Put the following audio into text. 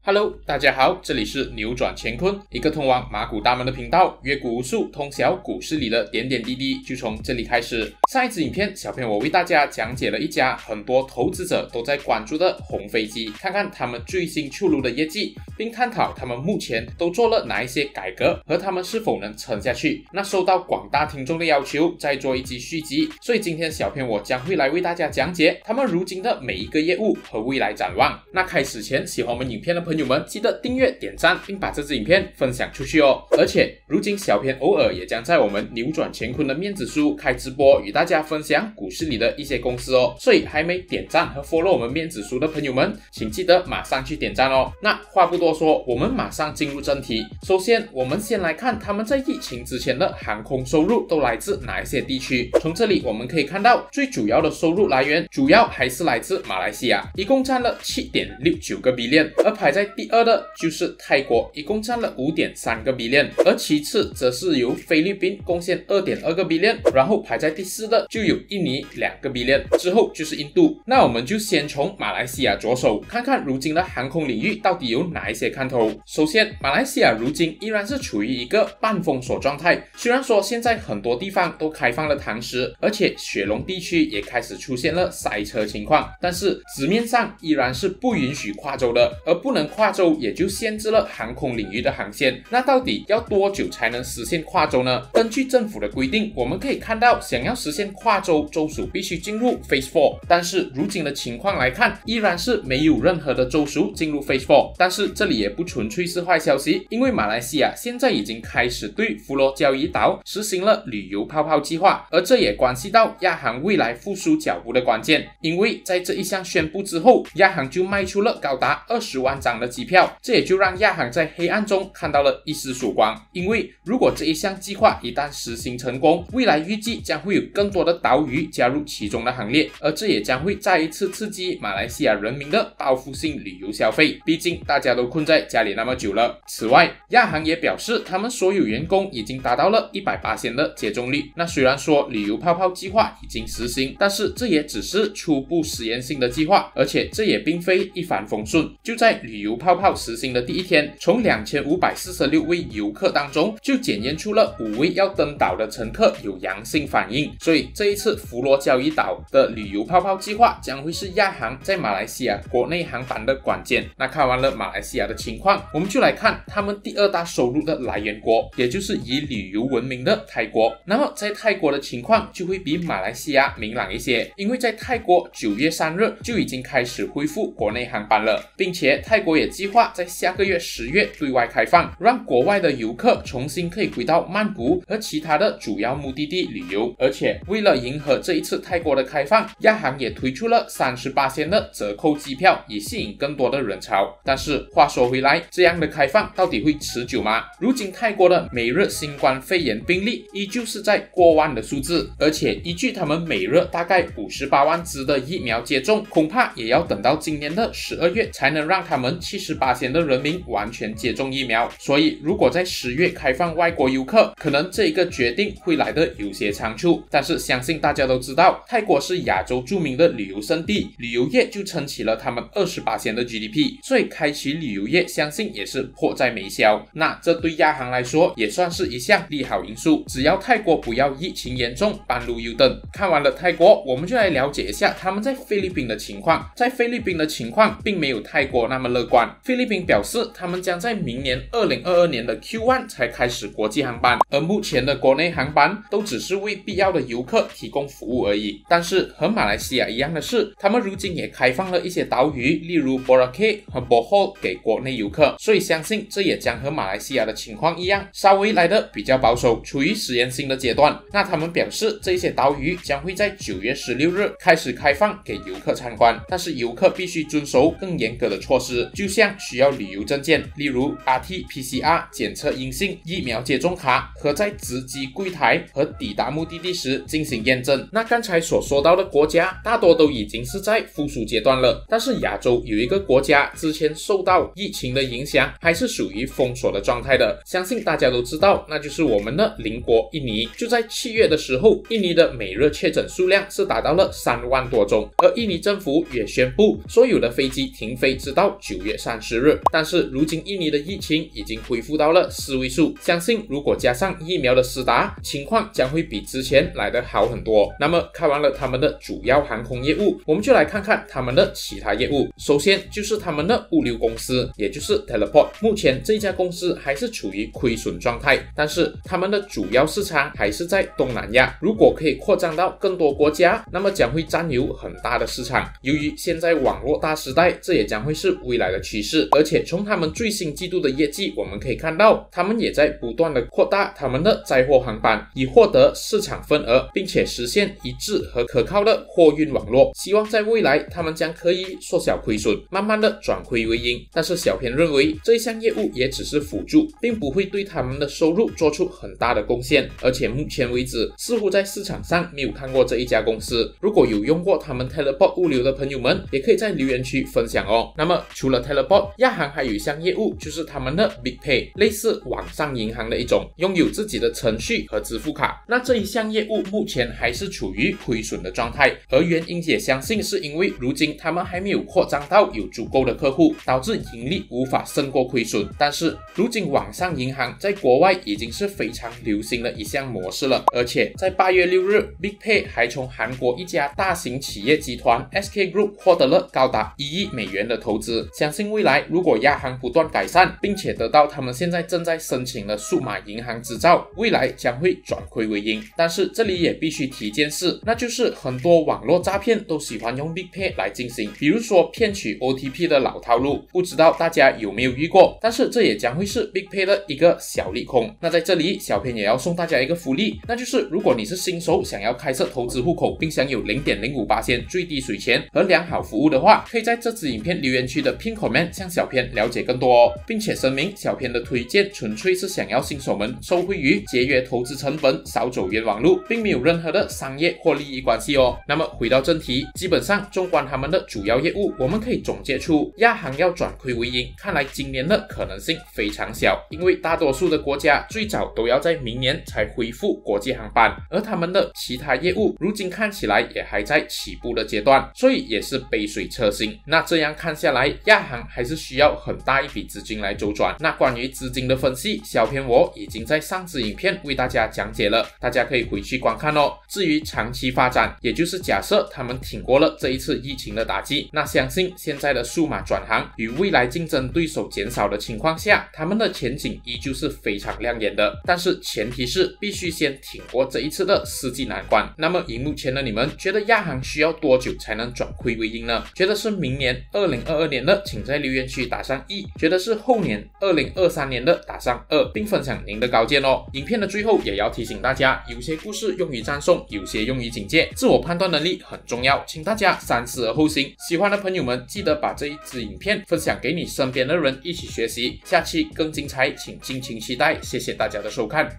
Hello， 大家好，这里是扭转乾坤，一个通往马股大门的频道，阅股无数，通晓股市里的点点滴滴，就从这里开始。上一支影片，小编我为大家讲解了一家很多投资者都在关注的红飞机，看看他们最新出炉的业绩，并探讨他们目前都做了哪一些改革，和他们是否能撑下去。那受到广大听众的要求，再做一集续集，所以今天小编我将会来为大家讲解他们如今的每一个业务和未来展望。那开始前，喜欢我们影片的朋友们记得订阅、点赞，并把这支影片分享出去哦。而且如今小编偶尔也将在我们扭转乾坤的面子书开直播，与大家分享股市里的一些公司哦。所以还没点赞和 follow 我们面子书的朋友们，请记得马上去点赞哦。那话不多说，我们马上进入正题。首先我们先来看他们在疫情之前的航空收入都来自哪一些地区。从这里我们可以看到，最主要的收入来源主要还是来自马来西亚，一共占了 7.69 个 billion， 而排在第二的就是泰国，一共占了 5.3 个 billion， 而其次则是由菲律宾贡献 2.2 个 billion， 然后排在第四的就有印尼2个 billion， 之后就是印度。那我们就先从马来西亚着手，看看如今的航空领域到底有哪一些看头。首先，马来西亚如今依然是处于一个半封锁状态，虽然说现在很多地方都开放了堂食，而且雪隆地区也开始出现了塞车情况，但是纸面上依然是不允许跨州的，而不能跨州也就限制了航空领域的航线。那到底要多久才能实现跨州呢？根据政府的规定，我们可以看到，想要实现跨州，州属必须进入 Phase 4， 但是如今的情况来看，依然是没有任何的州属进入 Phase 4。但是这里也不纯粹是坏消息，因为马来西亚现在已经开始对佛罗交易岛实行了旅游泡泡计划，而这也关系到亚航未来复苏脚步的关键。因为在这一项宣布之后，亚航就卖出了高达20万张的机票，这也就让亚航在黑暗中看到了一丝曙光。因为如果这一项计划一旦实行成功，未来预计将会有更多的岛屿加入其中的行列，而这也将会再一次刺激马来西亚人民的报复性旅游消费，毕竟大家都困在家里那么久了。此外，亚航也表示他们所有员工已经达到了 100% 的接种率。那虽然说旅游泡泡计划已经实行，但是这也只是初步实验性的计划，而且这也并非一帆风顺。就在旅游泡泡实行的第一天，从2546位游客当中就检验出了5位要登岛的乘客有阳性反应，所以这一次佛罗交易岛的旅游泡泡计划将会是亚航在马来西亚国内航班的关键。那看完了马来西亚的情况，我们就来看他们第二大收入的来源国，也就是以旅游闻名的泰国。那么在泰国的情况就会比马来西亚明朗一些，因为在泰国9月3日就已经开始恢复国内航班了，并且泰国也计划在下个月10月对外开放，让国外的游客重新可以回到曼谷和其他的主要目的地旅游。而且为了迎合这一次泰国的开放，亚航也推出了 30% 的折扣机票，以吸引更多的人潮。但是话说回来，这样的开放到底会持久吗？如今泰国的每日新冠肺炎病例依旧是在过万的数字，而且依据他们每日大概58万支的疫苗接种，恐怕也要等到今年的12月才能让他们70% 的人民完全接种疫苗。所以如果在10月开放外国游客，可能这一个决定会来得有些仓促。但是相信大家都知道，泰国是亚洲著名的旅游胜地，旅游业就撑起了他们20% 的 GDP， 所以开启旅游业相信也是迫在眉睫。那这对亚航来说也算是一项利好因素，只要泰国不要疫情严重半路右登。看完了泰国，我们就来了解一下他们在菲律宾的情况。在菲律宾的情况并没有泰国那么乐观，菲律宾表示他们将在明年2022年的 Q1 才开始国际航班，而目前的国内航班都只是为必要的游客提供服务而已。但是和马来西亚一样的是，他们如今也开放了一些岛屿，例如 Boracay 和 Bohol 给国内游客，所以相信这也将和马来西亚的情况一样，稍微来的比较保守，处于实验性的阶段。那他们表示这些岛屿将会在9月16日开始开放给游客参观，但是游客必须遵守更严格的措施，就像需要旅游证件，例如 RT-PCR 检测阴性、疫苗接种卡和在值机柜台和抵达目的地时进行验证。那刚才所说到的国家大多都已经是在复苏阶段了，但是亚洲有一个国家之前受到疫情的影响，还是属于封锁的状态的，相信大家都知道，那就是我们的邻国印尼。就在7月的时候，印尼的每日确诊数量是达到了3万多宗，而印尼政府也宣布所有的飞机停飞直到9月月30日。但是如今印尼的疫情已经恢复到了4位数，相信如果加上疫苗的施打，情况将会比之前来得好很多。那么看完了他们的主要航空业务，我们就来看看他们的其他业务。首先就是他们的物流公司，也就是 Teleport。 目前这家公司还是处于亏损状态，但是他们的主要市场还是在东南亚，如果可以扩张到更多国家，那么将会占有很大的市场。由于现在网络大时代，这也将会是未来的趋势。而且从他们最新季度的业绩我们可以看到，他们也在不断的扩大他们的载货航班，以获得市场份额，并且实现一致和可靠的货运网络。希望在未来他们将可以缩小亏损，慢慢的转亏为盈。但是小编认为这一项业务也只是辅助，并不会对他们的收入做出很大的贡献。而且目前为止似乎在市场上没有看过这一家公司，如果有用过他们 Teleport 物流的朋友们，也可以在留言区分享哦。那么除了 Teleport， 亚航还有一项业务就是他们的 BigPay， 类似网上银行的一种，拥有自己的程序和支付卡。那这一项业务目前还是处于亏损的状态，而原因也相信是因为如今他们还没有扩张到有足够的客户，导致盈利无法胜过亏损。但是如今网上银行在国外已经是非常流行的一项模式了，而且在8月6日 BigPay 还从韩国一家大型企业集团 SK Group 获得了高达1亿美元的投资。相信未来如果亚航不断改善，并且得到他们现在正在申请的数码银行执照，未来将会转亏为盈。但是这里也必须提一件事，那就是很多网络诈骗都喜欢用 BigPay 来进行，比如说骗取 OTP 的老套路，不知道大家有没有遇过？但是这也将会是 BigPay 的一个小利空。那在这里小编也要送大家一个福利，那就是如果你是新手想要开设投资户口，并享有 0.05% 最低水钱和良好服务的话，可以在这支影片留言区的 Pin Comment 向小编了解更多哦，并且声明小编的推荐纯粹是想要新手们受惠于节约投资成本，少走冤枉路，并没有任何的商业或利益关系哦。那么回到正题，基本上纵观他们的主要业务，我们可以总结出亚航要转亏为盈，看来今年的可能性非常小，因为大多数的国家最早都要在明年才恢复国际航班，而他们的其他业务如今看起来也还在起步的阶段，所以也是杯水车薪。那这样看下来，亚航还是需要很大一笔资金来周转。那关于资金的分析，小编我已经在上支影片为大家讲解了，大家可以回去观看哦。至于长期发展，也就是假设他们挺过了这一次疫情的打击，那相信现在的数码转行与未来竞争对手减少的情况下，他们的前景依旧是非常亮眼的。但是前提是必须先挺过这一次的世纪难关。那么荧幕前的你们觉得亚航需要多久才能转亏为盈呢？觉得是明年2022年的，请在留言区打上1；觉得是后年2023年的，打上2，并分享您的高见哦。影片的最后也要提醒大家，有些故事用于赞颂，有些用于警戒，自我判断能力很重要，请大家三思而后行。喜欢的朋友们记得把这一支影片分享给你身边的人一起学习，下期更精彩，请敬请期待。谢谢大家的收看。